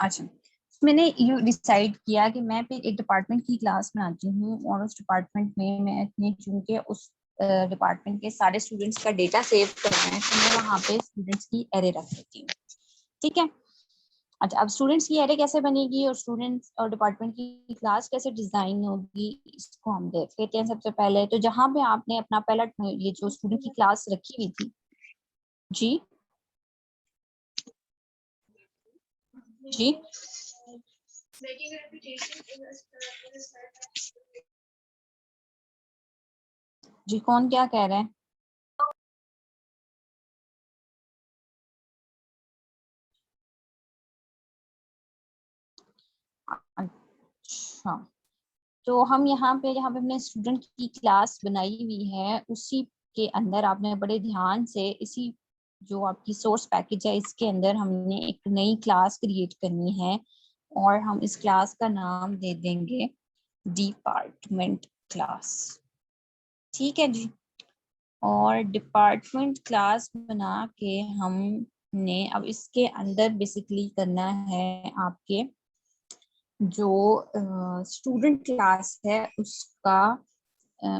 अच्छा, मैंने ये डिसाइड किया कि मैं फिर एक डिपार्टमेंट की क्लास बनाती हूँ और उस डिपार्टमेंट में मैं अपने चूंकि उस डिपार्टमेंट के सारे स्टूडेंट्स का डेटा सेव करना है तो मैं वहाँ पे स्टूडेंट्स की एरे रख देती हूँ। ठीक है। अच्छा, अब स्टूडेंट्स की एरे कैसे बनेगी और स्टूडेंट्स और डिपार्टमेंट की क्लास कैसे डिजाइन होगी इसको हम देख लेते हैं। सबसे पहले तो जहाँ पे आपने अपना पहला ये जो स्टूडेंट की क्लास रखी हुई थी, जी जी जी, कौन क्या कह रहा है? अच्छा, तो हम यहाँ पे हमने स्टूडेंट की क्लास बनाई हुई है, उसी के अंदर आपने बड़े ध्यान से इसी जो आपकी सोर्स पैकेज है इसके अंदर हमने एक नई क्लास क्रिएट करनी है और हम इस क्लास का नाम दे देंगे डिपार्टमेंट क्लास। ठीक है जी। और डिपार्टमेंट क्लास बना के हमने अब इसके अंदर बेसिकली करना है आपके जो स्टूडेंट क्लास है उसका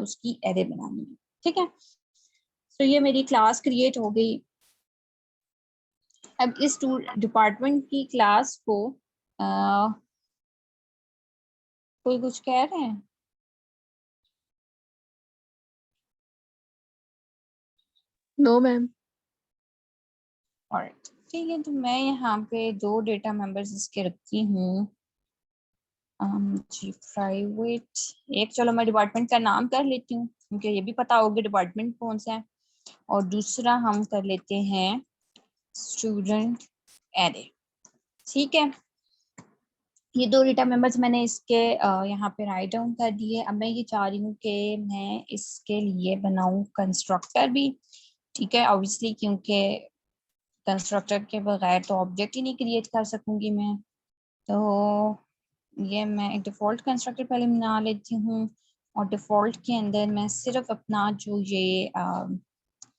उसकी एरे बनानी है। ठीक है, तो ये मेरी क्लास क्रिएट हो गई। अब इस डिपार्टमेंट की क्लास को कोई कुछ कह रहे हैं? No ma'am. ऑलराइट, ठीक है, तो मैं यहाँ पे दो डेटा मेंबर्स इसके रखती हूँ। जी प्राइवेट एक, चलो मैं डिपार्टमेंट का नाम कर लेती हूँ क्योंकि ये भी पता होगा डिपार्टमेंट कौन सा है। और दूसरा हम कर लेते हैं स्टूडेंट एरे। ठीक है, ये दो डेटा मेंबर्स मैंने इसके यहाँ पे राइट डाउन कर दिए। अब मैं ये चाह रही हूँ कि मैं इसके लिए बनाऊं कंस्ट्रक्टर भी। ठीक है, ऑब्वियसली क्योंकि कंस्ट्रक्टर के बगैर तो ऑब्जेक्ट ही नहीं क्रिएट कर सकूंगी मैं। तो ये मैं एक डिफ़ॉल्ट कंस्ट्रक्टर पहले बना लेती हूँ और डिफ़ॉल्ट के अंदर मैं सिर्फ अपना जो ये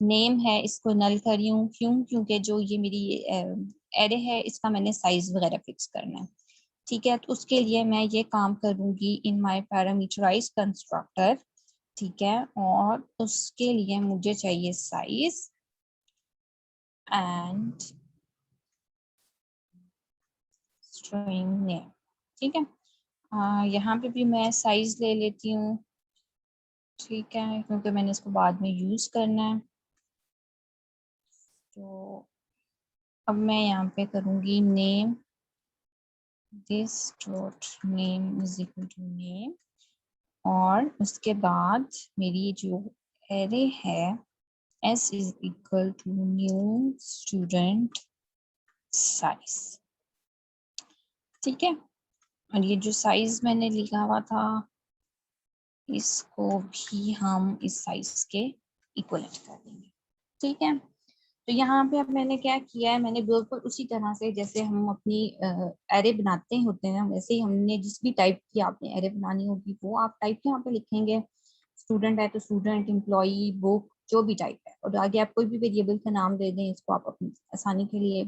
नेम है इसको नल कर रही हूँ। क्यों? क्योंकि जो ये मेरी एरे है इसका मैंने साइज वगैरह फिक्स करना है। ठीक है, तो उसके लिए मैं ये काम करूंगी इन माय पैरामीटराइज कंस्ट्रक्टर। ठीक है, और उसके लिए मुझे चाहिए साइज एंड स्ट्रिंग नेम। ठीक है, यहाँ पे भी मैं साइज ले लेती हूँ। ठीक है, क्योंकि मैंने इसको बाद में यूज करना है। तो अब मैं यहाँ पे करूँगी name, this dot name is equal to name और उसके बाद मेरी जो एरे है S is equal to new student size। ठीक है, और ये जो साइज मैंने लिखा हुआ था इसको भी हम इस साइज के इक्वलेंट कर देंगे। ठीक है, तो यहाँ पे अब मैंने क्या किया है, मैंने बिल्कुल उसी तरह से जैसे हम अपनी एरे बनाते होते हैं वैसे ही हमने जिस भी टाइप की आपने एरे बनानी होगी वो आप टाइप यहाँ पे लिखेंगे। स्टूडेंट है तो स्टूडेंट, एम्प्लॉई, बुक, जो भी टाइप है, और आगे आप कोई भी वेरिएबल का नाम दे दें, इसको आप अपनी आसानी के लिए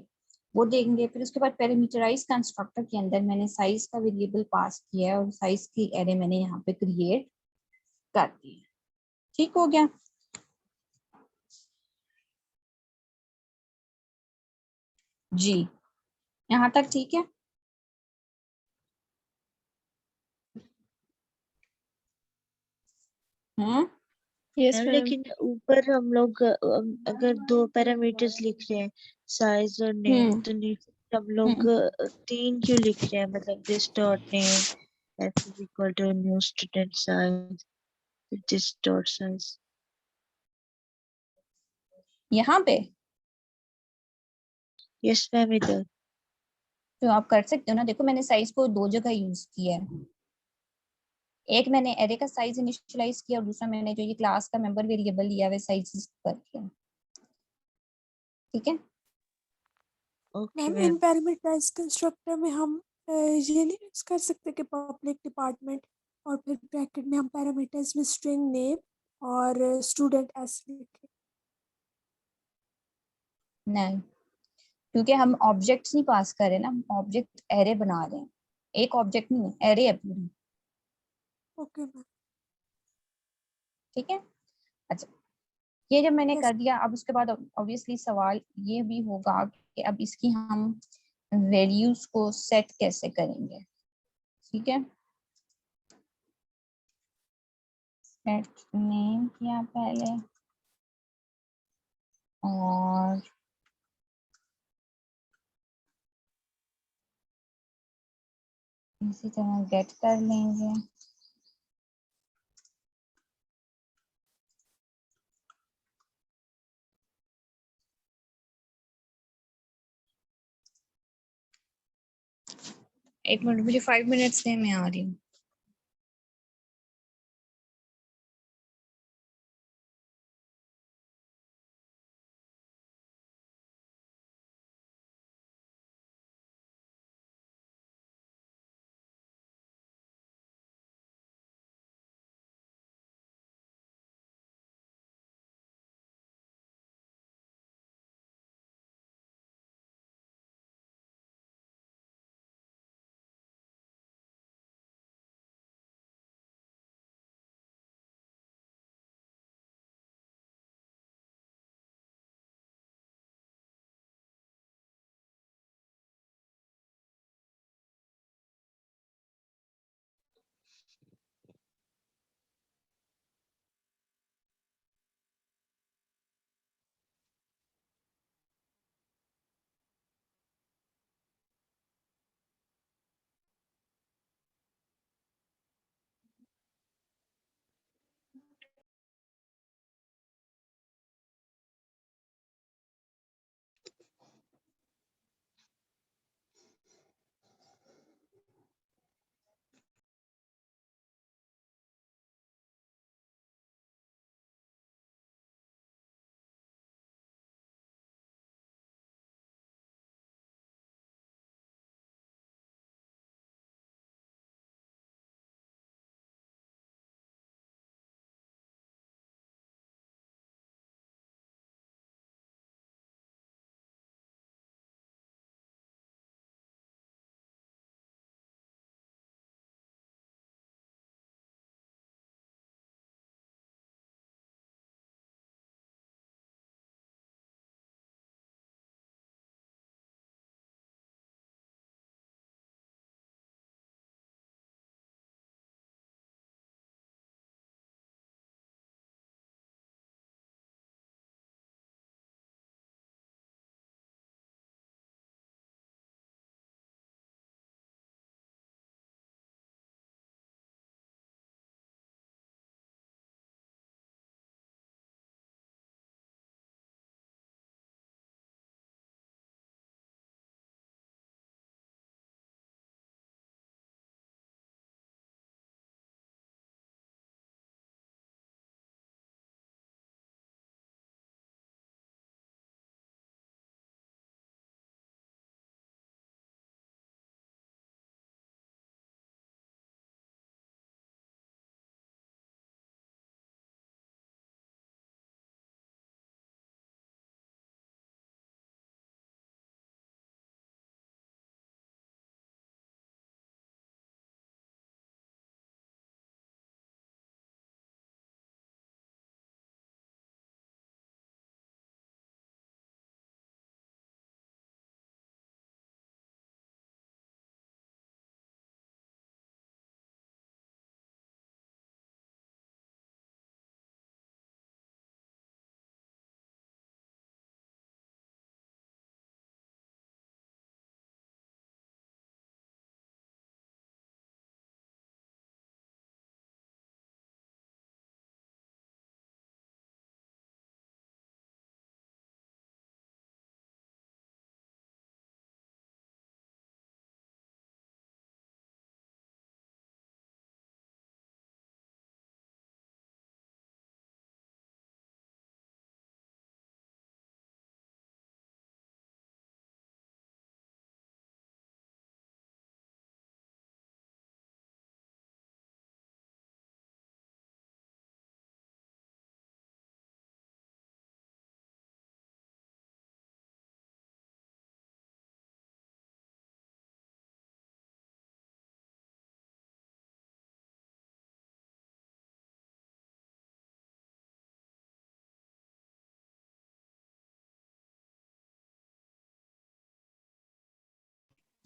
वो देंगे। फिर उसके बाद पैरामीटराइज कंस्ट्रक्टर के अंदर मैंने साइज का वेरिएबल पास किया है और साइज की एरे मैंने यहाँ पे क्रिएट कर दी है। ठीक हो गया? जी, यहाँ तक ठीक है? हम्म, यस मैम मैम। लेकिन ऊपर हम लोग अगर दो पैरामीटर्स लिख रहे हैं साइज और नेम हम्म, तो नीचे हम लोग हम्म। तीन क्यों लिख रहे हैं? मतलब this dot name s is equal to new student size, this dot size। यहाँ पे यस मैम इधर। तो आप कर सकते हो ना, देखो मैंने साइज को दो जगह यूज किया है। एक मैंने एरे का साइज इनिशियलाइज किया और दूसरा मैंने जो ये क्लास का मेंबर वेरिएबल लिया है साइज कर किया। ठीक है, okay ma'am in ma'am. Parameterize constructor में हम ये नहीं यूज कर सकते कि पब्लिक डिपार्टमेंट और फिर ब्रैकेट में हम पैरामीटर्स में स्ट्रिंग नेम और स्टूडेंट एस लिखें। नहीं, क्योंकि हम ऑब्जेक्ट्स नहीं पास कर रहे ना, हम ऑब्जेक्ट एरे बना रहे हैं, एक ऑब्जेक्ट नहीं है, एरे है पूरी। Okay ma'am. ठीक है। अच्छा, ये जब मैंने यस। कर दिया, अब उसके बाद ऑब्वियसली सवाल ये भी होगा कि अब इसकी हम वैल्यूज को सेट कैसे करेंगे। ठीक है, सेट नेम किया पहले, और इसी तरह गेट कर लेंगे। एक मिनट, मुझे 5 मिनट्स दें, मैं आ रही हूँ।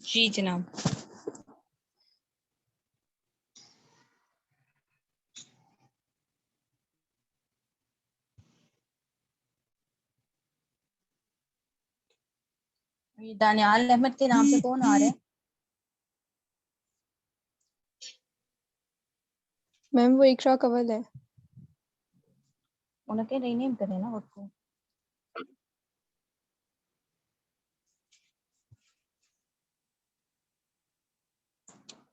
जी जनाब। ये दानियाल अहमद के नाम से कौन आ रहा है? मैम वो इकरा कवल है। उनके रीनेम करें ना उसको।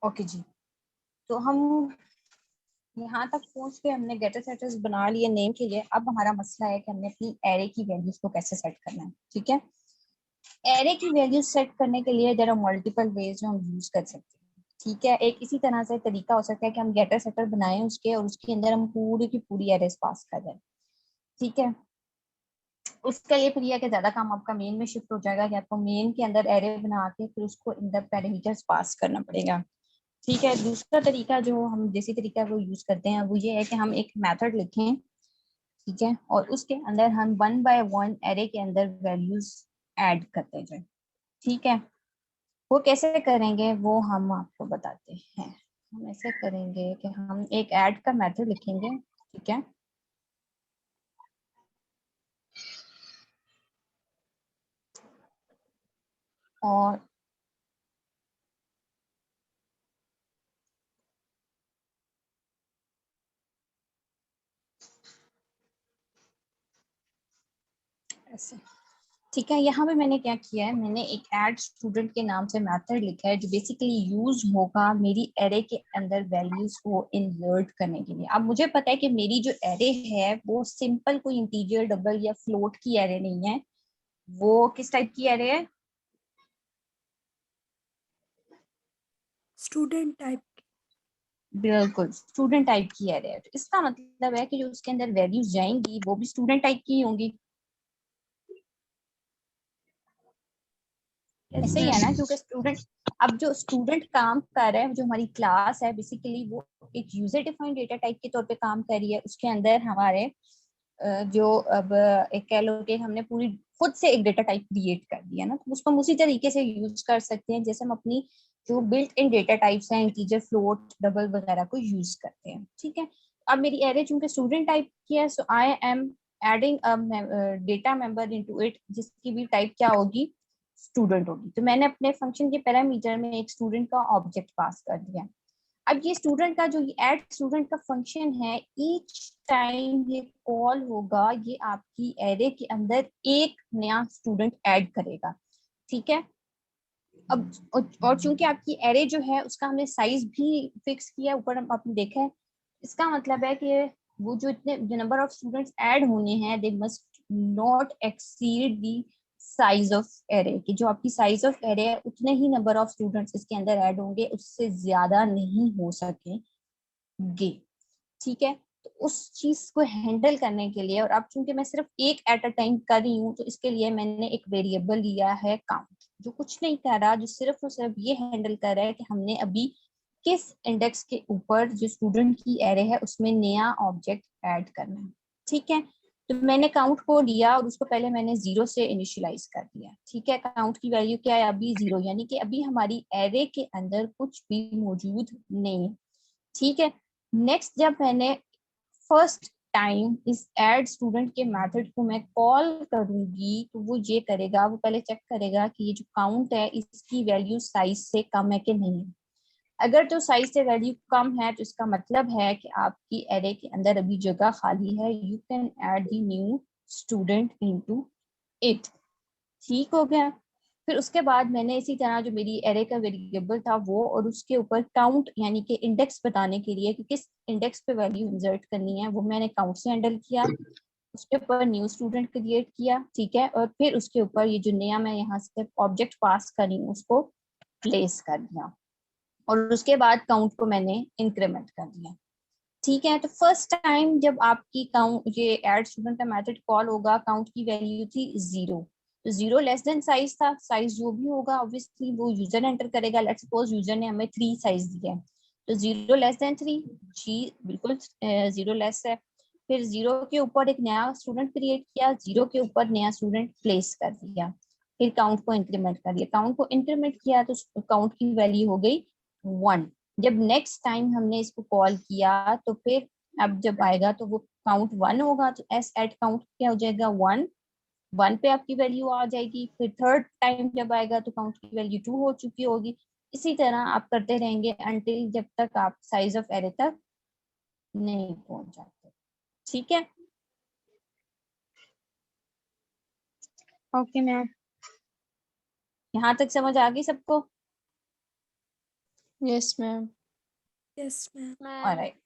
ओके जी, तो हम यहाँ तक पहुंच के हमने गेटर सेटर्स बना लिए नेम के लिए। अब हमारा मसला है कि हमने अपनी एरे की वैल्यूज को कैसे सेट करना है। ठीक है, एरे की वैल्यूज सेट करने के लिए देयर आर मल्टीपल वेज जो हम यूज कर सकते हैं। ठीक है, एक इसी तरह से तरीका हो सकता है कि हम गेटर सेटर बनाएं उसके, और उसके अंदर हम पूरी की पूरी एरेस पास कर दें। ठीक है, उसके लिए फिर यह कि ज्यादा काम आपका मेन में शिफ्ट हो जाएगा कि आपको मेन के अंदर एरे बना के फिर उसको इन द पैरामीटर्स पास करना पड़ेगा। ठीक है, दूसरा तरीका जो हम देसी तरीका वो यूज करते हैं वो ये है कि हम एक मेथड लिखें। ठीक है, और उसके अंदर हम 1 बाय 1 एरे के अंदर वैल्यूज ऐड करते जाए। ठीक है, वो कैसे करेंगे वो हम आपको बताते हैं। हम ऐसे करेंगे कि हम एक ऐड का मेथड लिखेंगे। ठीक है, और ऐसे। ठीक है, यहाँ पे मैंने क्या किया है, मैंने एक ऐड स्टूडेंट के नाम से मेथड लिखा है जो बेसिकली यूज होगा मेरी एरे के अंदर वैल्यूज को इंसर्ट करने के लिए। अब मुझे पता है कि मेरी जो एरे है वो सिंपल कोई इंटीजर, डबल या फ्लोट की एरे नहीं है। वो किस टाइप की एरे है? Student type. बिल्कुल स्टूडेंट टाइप की एरे है। तो इसका मतलब है कि जो उसके अंदर वैल्यूज जाएंगी वो भी स्टूडेंट टाइप की होंगी। ऐसे ही है ना, क्योंकि स्टूडेंट, अब जो स्टूडेंट काम कर रहा है, जो हमारी क्लास है बेसिकली वो एक यूजर डिफाइंड डेटा टाइप के तौर पे काम कर रही है। उसके अंदर हमारे जो अब एक कह लो कि हमने पूरी खुद से एक डेटा टाइप क्रिएट कर दिया ना, तो उसको हम उसी तरीके से यूज कर सकते हैं जैसे हम अपनी जो बिल्ट इन डेटा टाइप्स हैं, इंटीजर, फ्लोट, डबल वगैरह को यूज करते हैं। ठीक है, अब मेरी एरे चूंकि स्टूडेंट टाइप की है, so I am adding data member into it जिसकी भी टाइप क्या होगी, स्टूडेंट होगी। तो मैंने अपने फंक्शन के पैरामीटर में एक स्टूडेंट का ऑब्जेक्ट पास कर दिया। अब ये स्टूडेंट का जो ऐड स्टूडेंट का फंक्शन है, ईच टाइम ये कॉल होगा, ये आपकी एरे के अंदर एक नया स्टूडेंट ऐड करेगा। ठीक है, अब और चूंकि आपकी एरे जो है उसका हमने साइज भी फिक्स किया, ऊपर हम आपने देखा है। इसका मतलब है कि वो जो इतने जो नंबर ऑफ स्टूडेंट्स ऐड होने हैं they must not exceed the size of array, कि जो आपकी साइज ऑफ एरे है उतने ही नंबर ऑफ स्टूडेंट्स इसके अंदर ऐड होंगे, उससे ज्यादा नहीं हो सकेंगे। ठीक है, तो उस चीज को हैंडल करने के लिए, और अब चूंकि मैं सिर्फ एक एट अ टाइम कर रही हूँ, तो इसके लिए मैंने एक वेरिएबल लिया है काउंट, जो कुछ नहीं कर रहा, जो सिर्फ और सिर्फ ये हैंडल कर रहा है कि हमने अभी किस इंडेक्स के ऊपर जो स्टूडेंट की एरे है उसमें नया ऑब्जेक्ट ऐड करना है। ठीक है, तो मैंने काउंट को लिया और उसको पहले मैंने 0 से इनिशियलाइज कर दिया। ठीक है, काउंट की वैल्यू क्या है अभी 0, यानी कि अभी हमारी एरे के अंदर कुछ भी मौजूद नहीं है। ठीक है, नेक्स्ट जब मैंने फर्स्ट टाइम इस ऐड स्टूडेंट के मेथड को मैं कॉल करूंगी, तो वो ये करेगा, वो पहले चेक करेगा कि ये जो काउंट है इसकी वैल्यू साइज से कम है कि नहीं। अगर तो साइज से वैल्यू कम है तो इसका मतलब है कि आपकी एरे के अंदर अभी जगह खाली है, you can add the new student into it. ठीक हो गया। फिर उसके बाद मैंने इसी तरह जो मेरी एरे का वेरिएबल था वो, और उसके ऊपर काउंट यानी कि इंडेक्स बताने के लिए कि किस इंडेक्स पे वैल्यू इंसर्ट करनी है, वो मैंने काउंट से हैंडल किया। उसके ऊपर न्यू स्टूडेंट क्रिएट किया। ठीक है, और फिर उसके ऊपर ये जो नया मैं यहाँ से ऑब्जेक्ट पास करी उसको प्लेस कर दिया, और उसके बाद काउंट को मैंने इंक्रीमेंट कर दिया। ठीक है, तो फर्स्ट टाइम जब आपकी काउंट ये ऐड स्टूडेंट का मेथड कॉल होगा, काउंट की वैल्यू थी 0, तो 0 लेस देन साइज था। साइज जो भी होगा ऑब्वियसली वो यूजर एंटर करेगा। लेट्स सपोज यूजर ने हमें 3 साइज दिया है, तो 0 लेस देन 3, जी बिल्कुल 0 लेस है। फिर 0 के ऊपर एक नया स्टूडेंट क्रिएट किया, 0 के ऊपर नया स्टूडेंट प्लेस कर दिया। फिर काउंट को इंक्रीमेंट कर दिया, काउंट को इंक्रीमेंट किया तो काउंट की वैल्यू हो गई 1। जब नेक्स्ट टाइम हमने इसको कॉल किया तो फिर अब जब आएगा तो वो काउंट 1 होगा, तो एस एट काउंट क्या हो जाएगा 1, 1 पे आपकी वैल्यू आ जाएगी। फिर थर्ड टाइम जब आएगा तो काउंट की वैल्यू 2 हो चुकी होगी। इसी तरह आप करते रहेंगे अनटिल जब तक आप साइज ऑफ एरे तक नहीं पहुंच जाते। ठीक है, ओके मैम, यहाँ तक समझ आ गई सबको? Yes ma'am. Yes ma'am. Alright,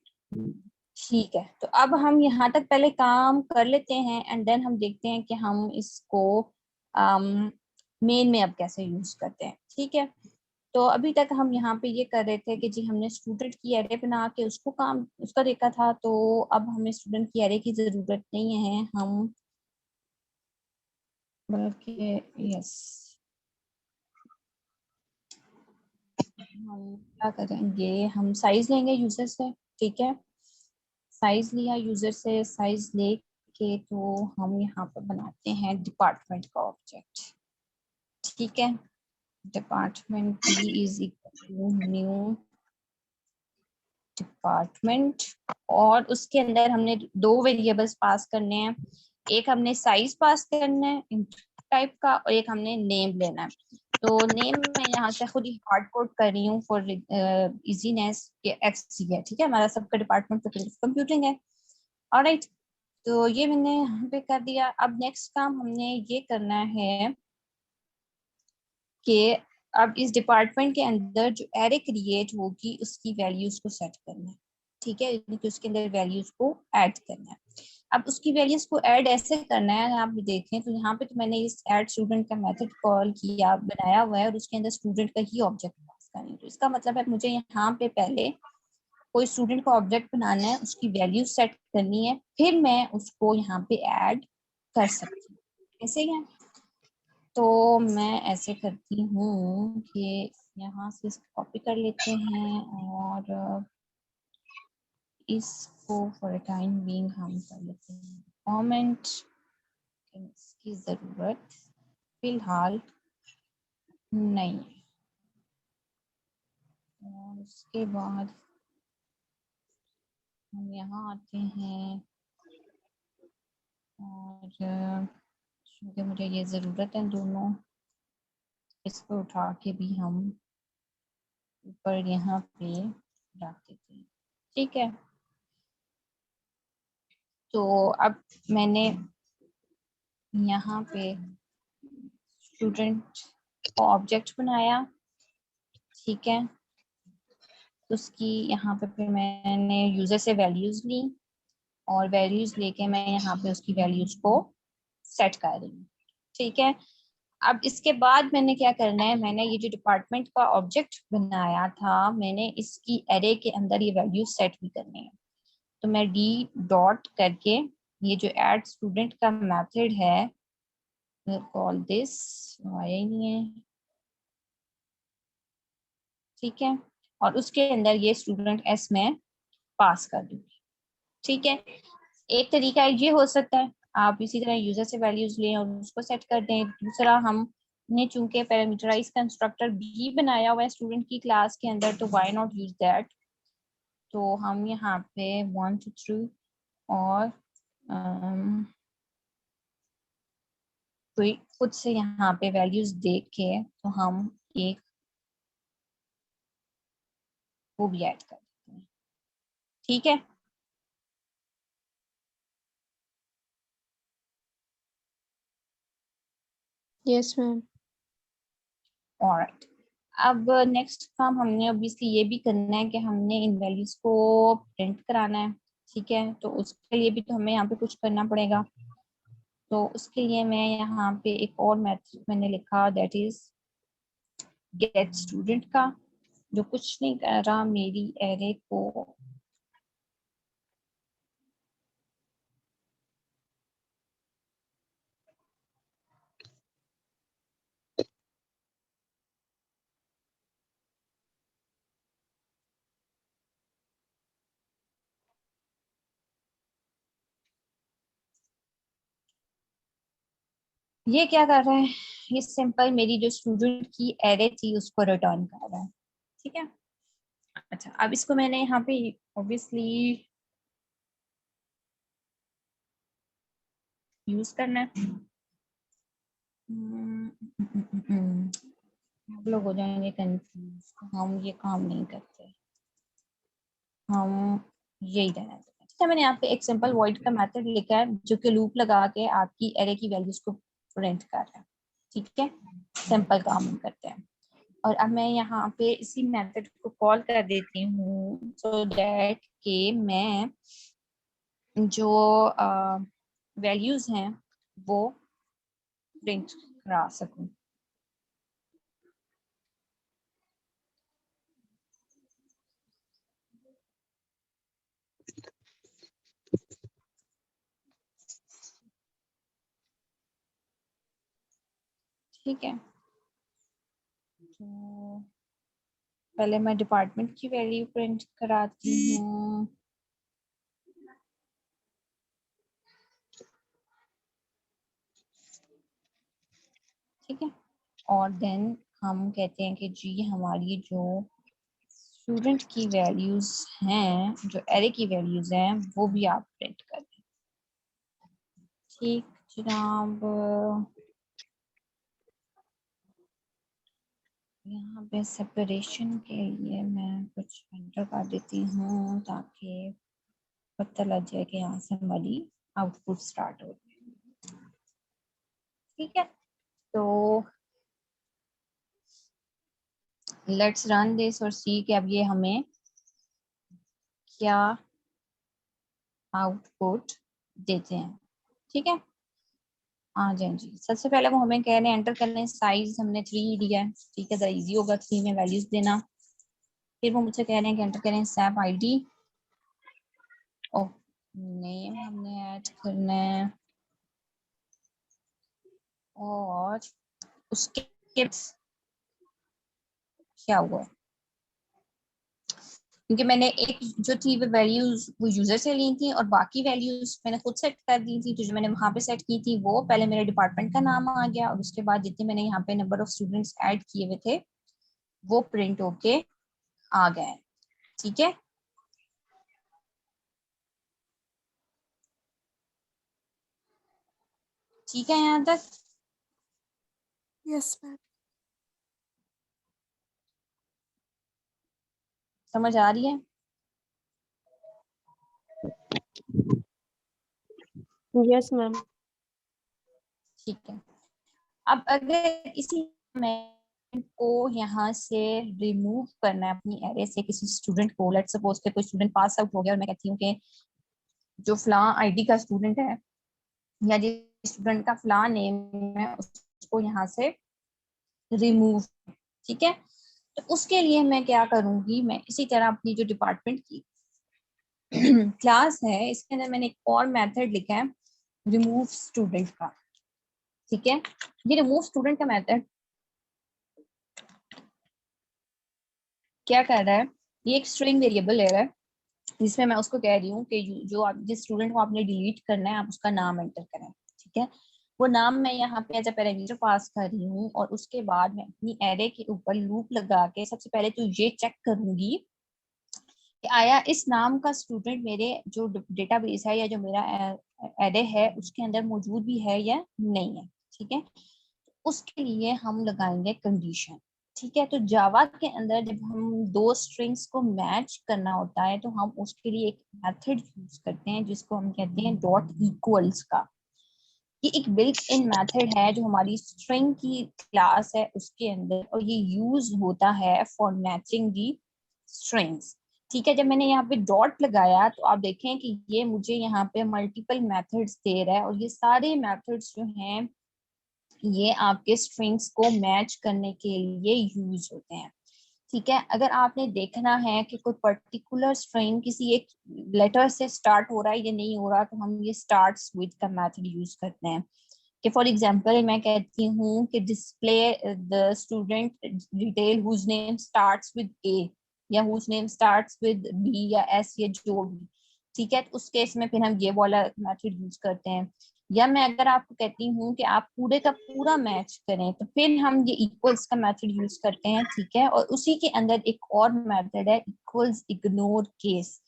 ठीक है। तो अब हम यहाँ तक पहले काम कर लेते हैं एंड देन हम देखते हैं कि हम इसको मेन में अब कैसे यूज करते हैं। ठीक है, तो अभी तक हम यहाँ पे ये कर रहे थे कि जी हमने स्टूडेंट की एरे बना के उसको काम उसका देखा था, तो अब हमें स्टूडेंट की एरे की जरूरत नहीं है। हम बल्कि यस, हम क्या करेंगे, हम साइज लेंगे यूजर से। ठीक है, साइज लिया यूजर से, साइज लेके तो हम यहाँ पर बनाते हैं डिपार्टमेंट का ऑब्जेक्ट। ठीक है, department D is equal to new department, और उसके अंदर हमने दो वेरिएबल्स पास करने हैं। एक हमने साइज पास करना है टाइप का, और एक हमने नेम लेना है। तो नेम मैं यहाँ से खुद ही हार्ड कोड कर रही हूँ फॉर इजीनेस के एक्स है। ठीक है, हमारा सबका डिपार्टमेंट कंप्यूटिंग है। ऑलराइट, तो ये मैंने यहाँ पे कर दिया। अब नेक्स्ट काम हमने ये करना है कि अब इस डिपार्टमेंट के अंदर जो एरे क्रिएट होगी उसकी वैल्यूज को सेट करना है। ठीक है, यानी कि उसके अंदर वैल्यूज को ऐड करना है। अब उसकी वैल्यूज को ऐड ऐसे करना है, आप देखें तो यहाँ पे तो मैंने इस ऐड स्टूडेंट का मेथड कॉल किया बनाया हुआ है और उसके अंदर स्टूडेंट का ही ऑब्जेक्ट पास करना है। तो इसका मतलब है मुझे यहाँ पे पहले कोई स्टूडेंट का ऑब्जेक्ट बनाना है, उसकी वैल्यू सेट करनी है, फिर मैं उसको यहाँ पे ऐड कर सकती हूँ। ऐसे ही है, तो मैं ऐसे करती हूँ कि यहाँ से कॉपी कर लेते हैं और इसको फॉर टाइम बीइंग हम कर लेते हैं कमेंट। इसकी ज़रूरत फिलहाल नहीं है। और उसके बाद हम यहाँ आते हैं और क्योंकि मुझे ये ज़रूरत है दोनों, इसको उठा के भी हम ऊपर यहाँ पे रख देते हैं। ठीक है, तो अब मैंने यहाँ पे स्टूडेंट को ऑब्जेक्ट बनाया। ठीक है, उसकी यहाँ पे फिर मैंने यूजर से वैल्यूज ली और वैल्यूज लेके मैं यहाँ पे उसकी वैल्यूज को सेट कर रही हूँ। ठीक है, अब इसके बाद मैंने क्या करना है, मैंने ये जो डिपार्टमेंट का ऑब्जेक्ट बनाया था मैंने इसकी एरे के अंदर ये वैल्यू सेट भी करनी है। तो मैं डी डॉट करके ये जो एड स्टूडेंट का मेथड है, कॉल दिस, आया ही नहीं है। ठीक है, और उसके अंदर ये स्टूडेंट एस में पास कर दूंगी। ठीक है, एक तरीका ये हो सकता है, आप इसी तरह यूजर से वैल्यूज लें और उसको सेट कर दें। दूसरा, हमने चूंकि पैरामीटराइज कंस्ट्रक्टर भी बनाया हुआ है स्टूडेंट की क्लास के अंदर, तो व्हाई नॉट यूज दैट। तो हम यहाँ पे 1 2 3 और कोई खुद से यहाँ पे वैल्यूज देख के तो हम एक वो भी ऐड कर देते हैं। ठीक है, यस मैम। ऑलराइट। अब नेक्स्ट काम हमने ऑब्वियसली ये भी करना है कि हमने इन वैल्यूज को प्रिंट कराना है। ठीक है, तो उसके लिए भी तो हमें यहाँ पे कुछ करना पड़ेगा। तो उसके लिए मैं यहाँ पे एक और मेथड मैंने लिखा, दैट इज गेट स्टूडेंट का, जो कुछ नहीं कर रहा, मेरी एरे को ये क्या कर रहा है, ये सिंपल मेरी जो स्टूडेंट की एरे थी उसको रिटर्न कर रहा है, ठीक है। अच्छा, अब इसको मैंने यहाँ पे ऑब्वियसली यूज करना है। आप लोग हो जाएंगे कंफ्यूज, हम ये काम नहीं करते, हम यही रहना देते हैं। ठीक है, मैंने यहाँ पे एक सिंपल वॉइड का मेथड लिखा है जो कि लूप लगा के आपकी एरे की वैल्यूज को प्रिंट कर रहा है, ठीक है। सिंपल काम हम करते हैं। और अब मैं यहाँ पे इसी मेथड को कॉल कर देती हूँ सो दैट कि मैं जो वैल्यूज हैं वो प्रिंट करा सकूं। ठीक है, तो पहले मैं डिपार्टमेंट की वैल्यू प्रिंट कराती हूँ। ठीक है, और देन हम कहते हैं कि जी हमारी जो स्टूडेंट की वैल्यूज हैं, जो एरे की वैल्यूज हैं, वो भी आप प्रिंट कर दें। ठीक जनाब, यहाँ पे सेपरेशन के लिए मैं कुछ एंटर कर देती हूँ ताकि पता लग जाए कि यहाँ से हमारी आउटपुट स्टार्ट हो जाए। ठीक है, तो लेट्स रन दिस और सी कि अब ये हमें क्या आउटपुट देते हैं। ठीक है, आ जाए जी। सबसे पहले वो हमें कह रहे हैं एंटर करने साइज, हमने 3 दिया है, ठीक है, तो इजी होगा 3 में वैल्यूज देना। फिर वो मुझसे कह रहे हैं कि एंटर करें सैप आईडी और नेम हमने ऐड करना है, और उसके क्या हुआ, क्योंकि मैंने एक जो थी वो वैल्यूज वो यूजर से ली थी और बाकी वैल्यूज मैंने खुद सेट कर दी थी। तो जो मैंने वहां पे सेट की थी वो पहले मेरे डिपार्टमेंट का नाम आ गया और उसके बाद जितने मैंने यहाँ पे नंबर ऑफ स्टूडेंट्स ऐड किए हुए थे वो प्रिंट होके आ गए। ठीक है, ठीक है, यहाँ तक यस मैम। समझ आ रही है? Yes, ma'am. ठीक है, अब अगर इसी मैं को यहाँ से रिमूव करना है अपनी एरे से किसी स्टूडेंट को, लेट्स सपोज के कोई स्टूडेंट पास आउट हो गया और मैं कहती हूँ कि जो फला आईडी का स्टूडेंट है या जिस स्टूडेंट का फला नेम है उसको यहाँ से रिमूव। ठीक है, तो उसके लिए मैं क्या करूंगी, मैं इसी तरह अपनी जो डिपार्टमेंट की क्लास है इसके अंदर मैंने एक और मेथड लिखा है रिमूव स्टूडेंट का। ठीक है, ये रिमूव स्टूडेंट का मेथड क्या कर रहा है, ये एक स्ट्रिंग वेरिएबल ले रहा है जिसमें मैं उसको कह रही हूँ कि जो आप जिस स्टूडेंट को आपने डिलीट करना है आप उसका नाम एंटर करें। ठीक है, वो नाम मैं यहाँ पे एज अ पैरामीटर पास कर रही हूँ और उसके बाद मैं अपनी एरे के ऊपर लूप लगा के सबसे पहले तो ये चेक करूंगी कि आया इस नाम का स्टूडेंट मेरे जो डेटाबेस है या जो मेरा एरे है उसके अंदर मौजूद भी है या नहीं है। ठीक है, उसके लिए हम लगाएंगे कंडीशन। ठीक है, तो जावा के अंदर जब हम दो स्ट्रिंग्स को मैच करना होता है तो हम उसके लिए एक मेथड यूज करते हैं जिसको हम कहते हैं डॉट इक्वल्स का। ये एक बिल्ट इन मेथड है जो हमारी स्ट्रिंग की क्लास है उसके अंदर और ये यूज होता है फॉर मैचिंग दी स्ट्रिंग्स। ठीक है, जब मैंने यहाँ पे डॉट लगाया तो आप देखें कि ये मुझे यहाँ पे मल्टीपल मेथड्स दे रहा है और ये सारे मेथड्स जो हैं ये आपके स्ट्रिंग्स को मैच करने के लिए यूज होते हैं। ठीक है, अगर आपने देखना है कि कोई पर्टिकुलर स्ट्रिंग किसी एक लेटर से स्टार्ट हो रहा है या नहीं हो रहा तो हम ये स्टार्ट्स विद का मेथड यूज करते हैं। कि फॉर एग्जांपल मैं कहती हूँ कि display the student detail whose name starts with A या whose name starts with B या एस या जो भी। ठीक है, तो उस केस में फिर हम ये वाला मेथड यूज करते हैं। या मैं अगर आपको कहती हूँ कि आप पूरे का पूरा मैच करें, तो फिर हम ये इक्वल्स का मेथड यूज करते हैं, ठीक है। और उसी के अंदर एक और मेथड है इक्वल्स इग्नोर केस।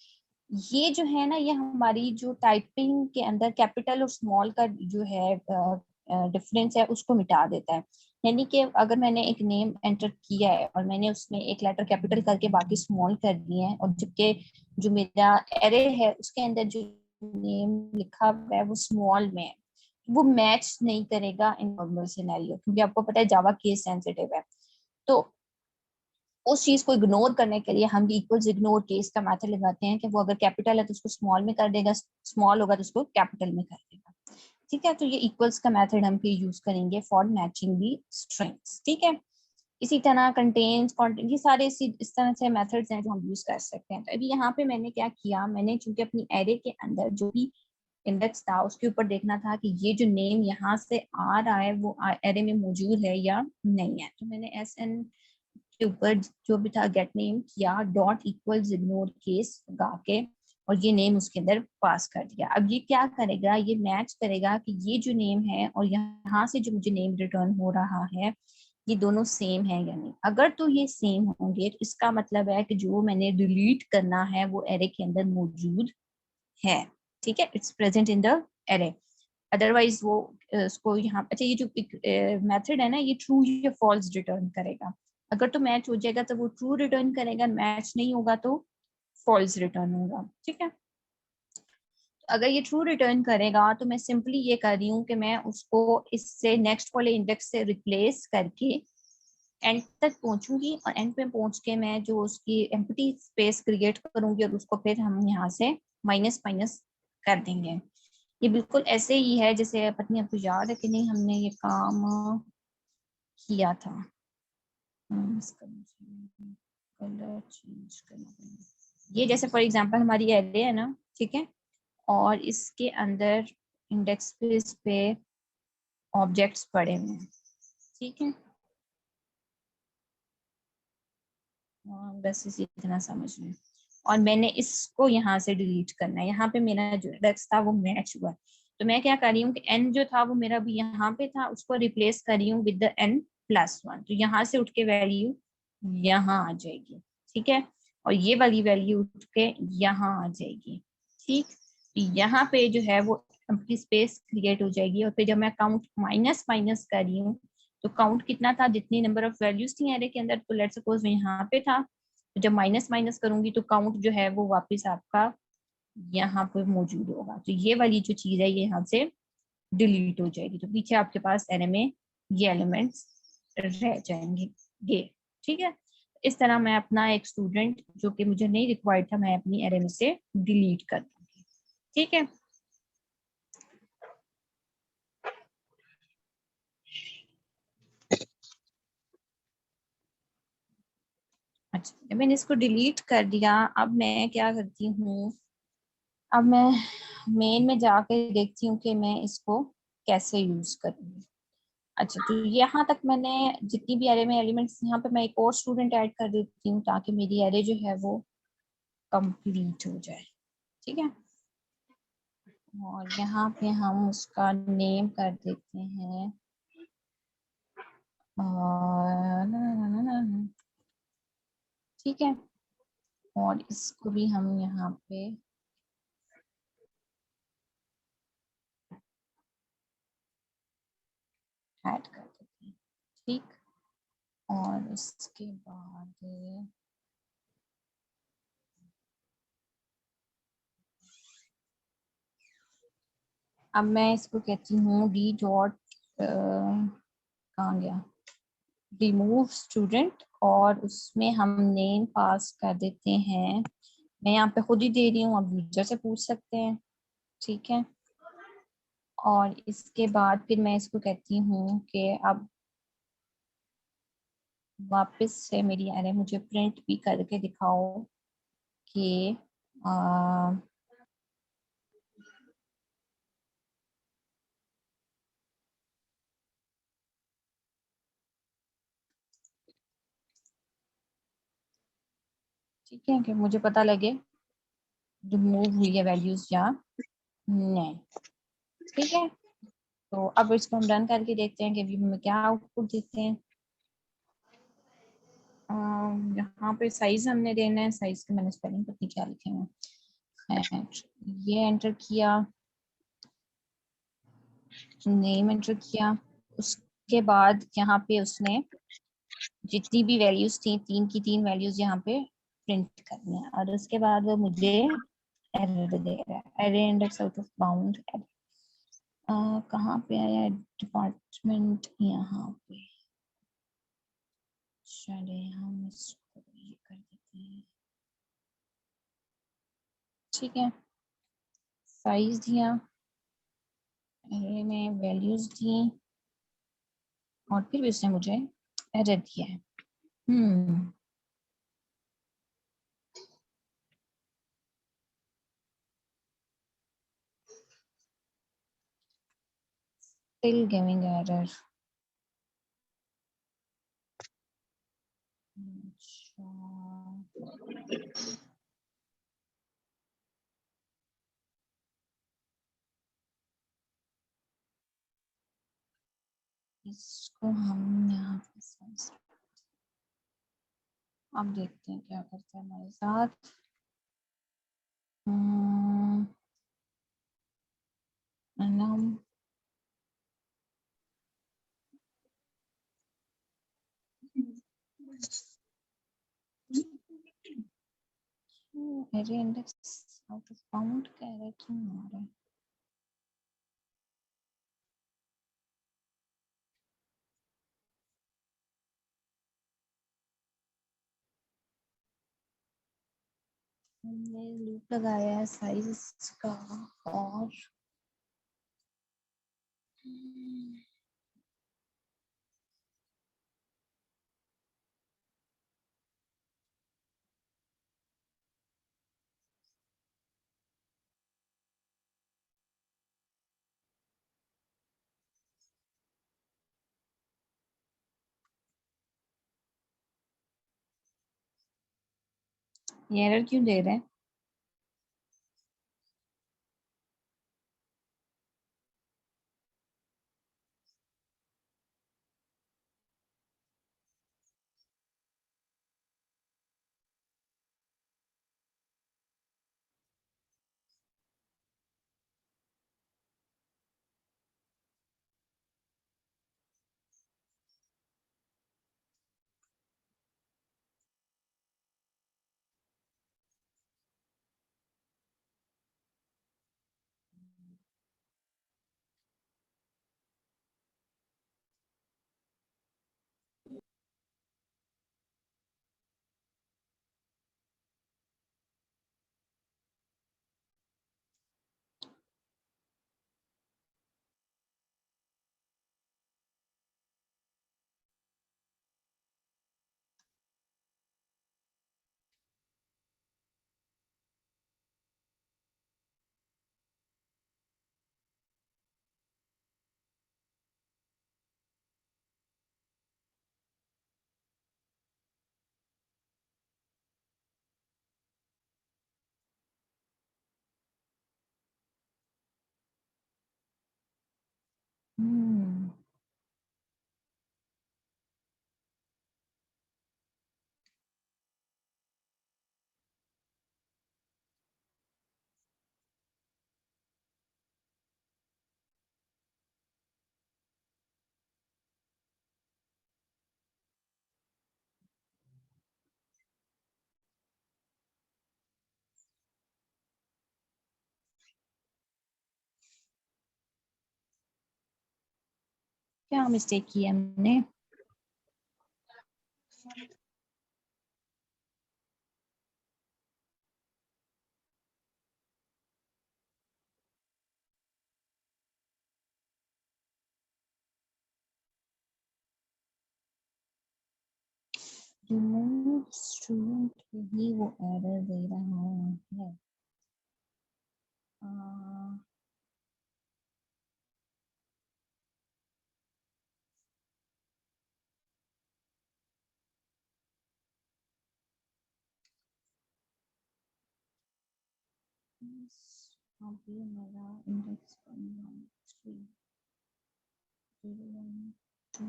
ये जो है ना, ये हमारी जो टाइपिंग के अंदर कैपिटल और स्मॉल का जो है डिफरेंस है उसको मिटा देता है। यानी कि अगर मैंने एक नेम एंटर किया है और मैंने उसमें एक लेटर कैपिटल करके बाकी स्मॉल कर दिए हैं, और जबकि जो मेरा एरे है उसके अंदर जो नेम लिखा हुआ है वो स्मॉल में है, वो मैच नहीं करेगा इन नॉर्मल सिनेरियो, क्योंकि आपको पता है जावा केस सेंसिटिव है। तो उस चीज को इग्नोर करने के लिए हम इक्वल्स इग्नोर केस का मेथड लगाते हैं कि वो अगर कैपिटल है तो उसको स्मॉल में कर देगा, स्मॉल होगा तो उसको कैपिटल में कर देगा, ठीक है। तो ये इक्वल्स का मेथड हम फिर यूज करेंगे फॉर मैचिंग दी स्ट्रिंग्स, ठीक है। इसी तरह कंटेन्स, कंटेंट, ये सारे इस तरह से मेथड्स हैं जो हम यूज कर सकते हैं। तो अभी यहाँ पे मैंने क्या किया, मैंने चूंकि अपनी एरे के अंदर जो भी इंडेक्स था उसके ऊपर देखना था कि ये जो नेम यहाँ से आ रहा है वो एरे में मौजूद है या नहीं है, तो मैंने SN के ऊपर जो भी था गेट नेम किया, डॉट इक्वल्स इग्नोर केस लगा के, और ये नेम उसके अंदर पास कर दिया। अब ये क्या करेगा, ये मैच करेगा कि ये जो नेम है और यहाँ से जो मुझे नेम रिटर्न हो रहा है ये दोनों सेम है या नहीं। अगर तो ये सेम होंगे तो इसका मतलब है कि जो मैंने डिलीट करना है वो एरे के अंदर मौजूद है, ठीक है, it's present in the array. Otherwise वो उसको यहाँ, अच्छा ये जो मेथड है ना, ये ट्रू या फॉल्स रिटर्न करेगा। अगर तो मैच हो जाएगा तो वो ट्रू रिटर्न करेगा, मैच नहीं होगा तो फॉल्स रिटर्न होगा, ठीक है। अगर ये ट्रू रिटर्न करेगा तो मैं सिंपली ये कर रही हूँ कि मैं उसको इससे नेक्स्ट वाले इंडेक्स से रिप्लेस करके एंड तक पहुंचूंगी, और एंड पे पहुंच के मैं जो उसकी एम्प्टी स्पेस क्रिएट करूंगी और उसको फिर हम यहाँ से माइनस माइनस कर देंगे। ये बिल्कुल ऐसे ही है जैसे, पत्नी आपको याद है कि नहीं, हमने ये काम किया था। इसका कलर चेंज करना पड़ेगा। ये जैसे फॉर एग्जांपल हमारी एरे है ना, ठीक है, और इसके अंदर इंडेक्स स्पेस पे ऑब्जेक्ट्स पड़े हुए हैं, ठीक है। बस इसी तरह समझ लें। और मैंने इसको यहाँ से डिलीट करना है, यहाँ पे मेरा जो इंडेक्स था वो मैच हुआ, तो मैं क्या कर रही हूँ कि n जो था वो मेरा भी यहाँ पे था, उसको रिप्लेस कर रही हूँ विद द n+1, तो यहाँ से उठ के वैल्यू यहाँ आ जाएगी, ठीक है, और ये वाली वैल्यू उठ के यहाँ आ जाएगी, ठीक। यहाँ पे जो है वो एम्प्टी स्पेस क्रिएट हो जाएगी, और फिर जब मैं काउंट माइनस माइनस कर रही हूँ तो काउंट कितना था, जितनी नंबर ऑफ वैल्यूज थी एरे के अंदर, तो लेट्स सपोज मैं यहाँ पे था, तो जब माइनस माइनस करूंगी तो काउंट जो है वो वापस आपका यहाँ पे मौजूद होगा, तो ये वाली जो चीज है ये यहाँ से डिलीट हो जाएगी, तो पीछे आपके पास एरे में ये एलिमेंट्स रह जाएंगे, ठीक है। इस तरह मैं अपना एक स्टूडेंट जो कि मुझे नहीं रिक्वायर्ड था, मैं अपनी एरे में से डिलीट कर दूंगी, ठीक है। अच्छा, मैंने इसको डिलीट कर दिया। अब मैं क्या करती हूँ, अब मैं मेन में जाके देखती हूँ कि मैं इसको कैसे यूज करूँगी। अच्छा, तो यहाँ तक मैंने जितनी भी एरे में एलिमेंट्स, यहाँ पे मैं एक और स्टूडेंट ऐड कर देती हूँ ताकि मेरी एरे जो है वो कंप्लीट हो जाए, ठीक है। और यहाँ पे हम उसका नेम कर देते हैं और ठीक है, और इसको भी हम यहाँ पे ऐड कर देते हैं, ठीक। और उसके बाद अब मैं इसको कहती हूँ डी डॉट, कहाँ गया, रिमूव स्टूडेंट, और उसमें हम नेम पास कर देते हैं, मैं यहाँ पे खुद ही दे रही हूँ, अब यूजर से पूछ सकते हैं, ठीक है। और इसके बाद फिर मैं इसको कहती हूँ कि अब वापस से मेरी एरे मुझे प्रिंट भी करके दिखाओ कि ठीक है, कि मुझे पता लगे रिमूव हुई है वैल्यूज या नहीं, ठीक है। तो अब इसको हम रन करके देखते हैं कि अभी हमें क्या आउटपुट देते हैं। यहाँ पे साइज हमने देना है, साइज के मैंने स्पेलिंग पता नहीं क्या लिखे हैं। ये एंटर किया, नेम एंटर किया, उसके बाद यहाँ पे उसने जितनी भी वैल्यूज थी, 3 की 3 वैल्यूज यहाँ पे प्रिंट करनी है, और उसके बाद वो मुझे एरर दे रहा है, array index out of bound. कहाँ पे आया डिपार्टमेंट, यहाँ पे। चले हम इसको ये कर देते हैं, ठीक है। साइज दिया, एरे में वैल्यूज दी, और फिर भी उसने मुझे एरर दिया है। Still giving error. इसको हम यहाँ पे अब देखते हैं क्या करता है हमारे साथ। नाम array index out of bound कह रहा है, क्यों आ रहा है? हमने लूप लगाया है साइज का, और ये एरर क्यों दे रहे हैं? हम्म क्या मिस्टेक की है हमने? रिमूव स्टूडेंट ही वो एरर दे रहा है। अभी मेरा index 1 2 3 1 2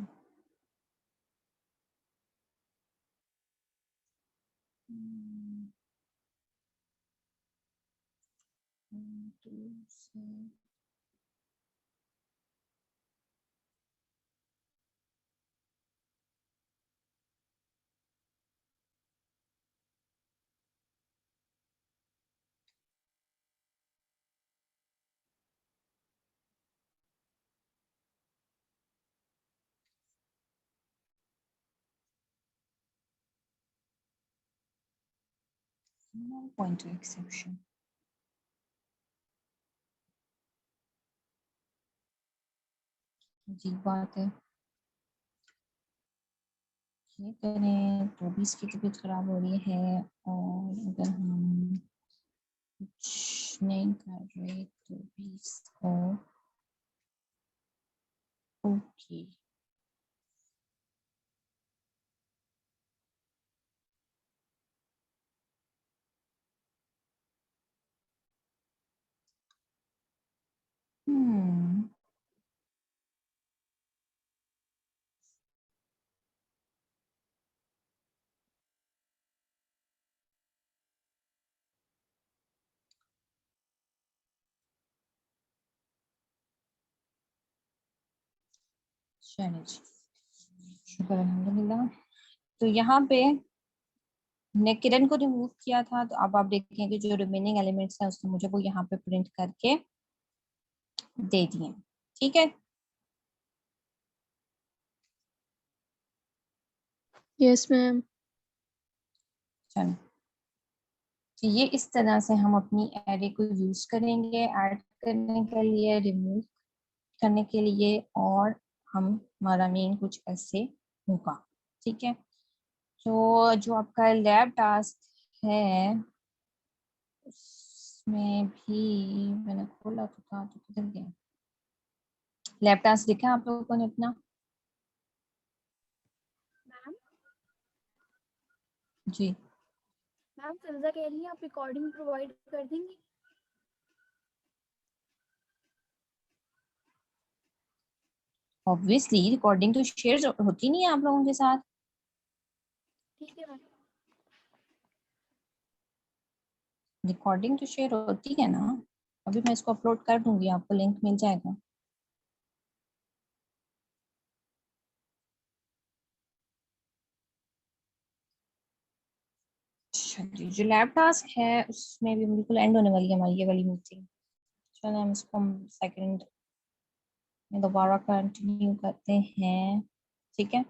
1 2 3 No point to exception. अजीब बात है, ये करें तो भी इसकी तबीयत खराब हो रही है, और अगर हम कुछ नहीं कर रहे तो भी इसको ओके। चलिए जी, शुक्र अल्हम्दुलिल्लाह। तो यहाँ पे ने किरण को रिमूव किया था, तो अब आप देखेंगे जो रिमेनिंग एलिमेंट्स हैं उसने मुझे वो यहाँ पे प्रिंट करके दे दिए। ठीक है, यस मैम। चलो, तो ये इस तरह से हम अपनी एरे को यूज करेंगे ऐड करने के लिए, रिमूव करने के लिए, और हमारा मेन कुछ ऐसे होगा। ठीक है, तो जो आपका लैब टास्क है उसमें भी मैंने खोला तो था, तो किधर गया? लैब टास्क लिखा है आप लोगों ने अपना? मैम जी, मैम फिजा कह रही है आप रिकॉर्डिंग प्रोवाइड कर देंगी? ऑब्वियसली रिकॉर्डिंग तो शेयर होती नहीं है आप लोगों के साथ। ठीक है मैम। रिकॉर्डिंग तो शेयर होती है ना, अभी मैं इसको अपलोड कर दूंगी, आपको लिंक मिल जाएगा। चलिए, जो लैब टास्क है उसमें भी बिल्कुल एंड होने वाली है हमारी ये वाली मीटिंग। चलो हम इसको सेकंड में दोबारा कंटिन्यू करते हैं। ठीक है,